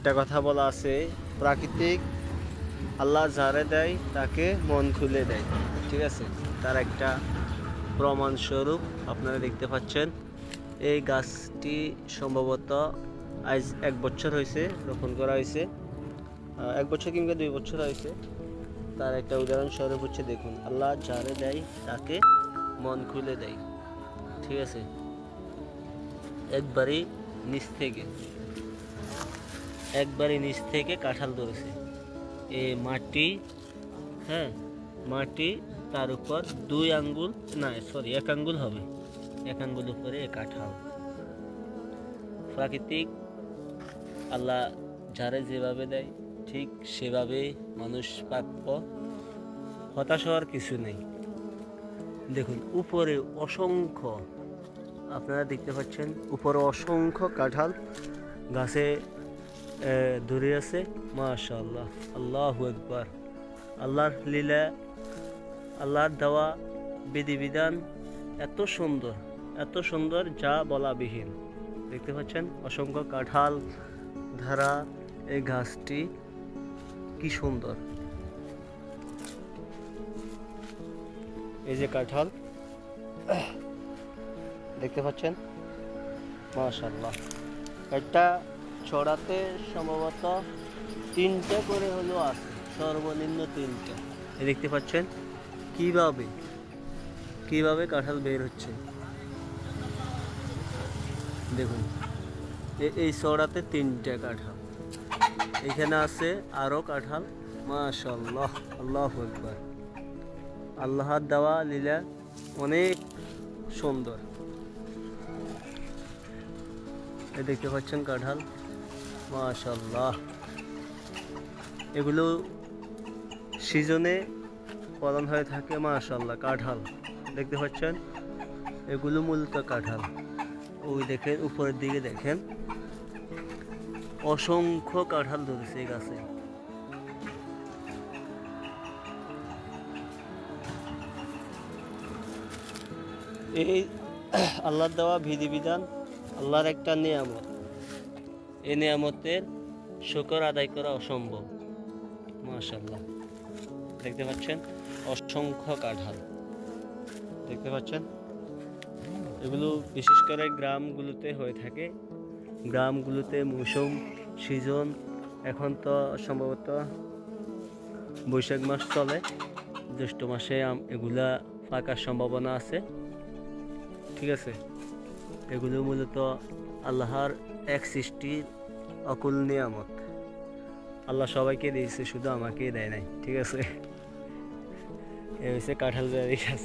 একটা কথা বলা আছে, প্রাকৃতিক আল্লাহ যারে দেয় তাকে মন খুলে দেয়। ঠিক আছে, তার একটা প্রমাণস্বরূপ আপনারা দেখতে পাচ্ছেন। এই গাছটি সম্ভবত আজ 1 বছর হয়েছে রোপণ করা হয়েছে, 1 বছর কিংবা 2 বছর হয়েছে। তার একটা উদাহরণস্বরূপ হচ্ছে, দেখুন, আল্লাহ যারে দেয় তাকে মন খুলে দেয়। ঠিক আছে, একবারই নিচ থেকে কাঁঠাল ধরেছে। এ মাটি, হ্যাঁ, মাটি, তার উপর 2 আঙ্গুল, না সরি 1 আঙ্গুল হবে, 1 আঙ্গুল উপরে এ কাঁঠাল। প্রাকৃতিক আল্লাহ যারে যেভাবে দেয় ঠিক সেভাবে মানুষ প্রাপ্য, হতাশ হওয়ার কিছু নেই। দেখুন উপরে অসংখ্য, আপনারা দেখতে পাচ্ছেন উপরে অসংখ্য কাঁঠাল গাছে ধরে আছে। মাশাআল্লাহ, আল্লাহু আকবার। আল্লাহর লীলা, আল্লাহর দেওয়া বিধিবিধান এত সুন্দর, এত সুন্দর যা বলাবিহীন। দেখতে পাচ্ছেন অসংখ্য কাঁঠাল ধারা এই গাছটি, কি সুন্দর। এই যে কাঁঠাল দেখতে পাচ্ছেন, মাশাআল্লাহ। একটা ছড়াতে সম্ভবত 3টে করে হলেও আছে, সর্বনিম্ন 3টে। দেখতে পাচ্ছেন কিভাবে কাঁঠাল বের হচ্ছে। দেখুন এই ছড়াতে 3টে কাঁঠাল, এখানে আছে আরো কাঁঠাল। মাশাআল্লাহ, আল্লাহু আকবার। আল্লাহর দেওয়া লীলা অনেক সুন্দর। দেখতে পাচ্ছেন কাঁঠাল, মাশাআল্লাহ। এগুলো সিজনে ফলন হয়ে থাকে। মাশাআল্লাহ, কাঁঠাল দেখতে পাচ্ছেন, এগুলো মূলত কাঁঠাল। ওই দেখেন উপরের দিকে দেখেন, অসংখ্য কাঁঠাল ধরেছে এই গাছে। এই আল্লাহর দেওয়া বিধিবিধান, আল্লাহর একটা নিয়ামত। এই নিয়ামতের শুকর আদায় করা অসম্ভব। মাশাআল্লাহ, দেখতে পাচ্ছেন অসংখ্য কাঁঠাল দেখতে পাচ্ছেন। এগুলো বিশেষ করে গ্রামগুলোতে হয়ে থাকে। গ্রামগুলোতে মৌসুম, সিজন, এখন তো সম্ভবত বৈশাখ মাস চলে, জ্যৈষ্ঠ মাসে এগুলা পাকার সম্ভাবনা আছে। ঠিক আছে, এগুলো মূলত আল্লাহর এক সৃষ্টির অকুল নিয়ামত। আল্লাহ সবাইকে দিয়েছে, শুধু আমাকেই দেয় নাই। ঠিক আছে, এ হচ্ছে কাঁঠাল বেরি গাছ।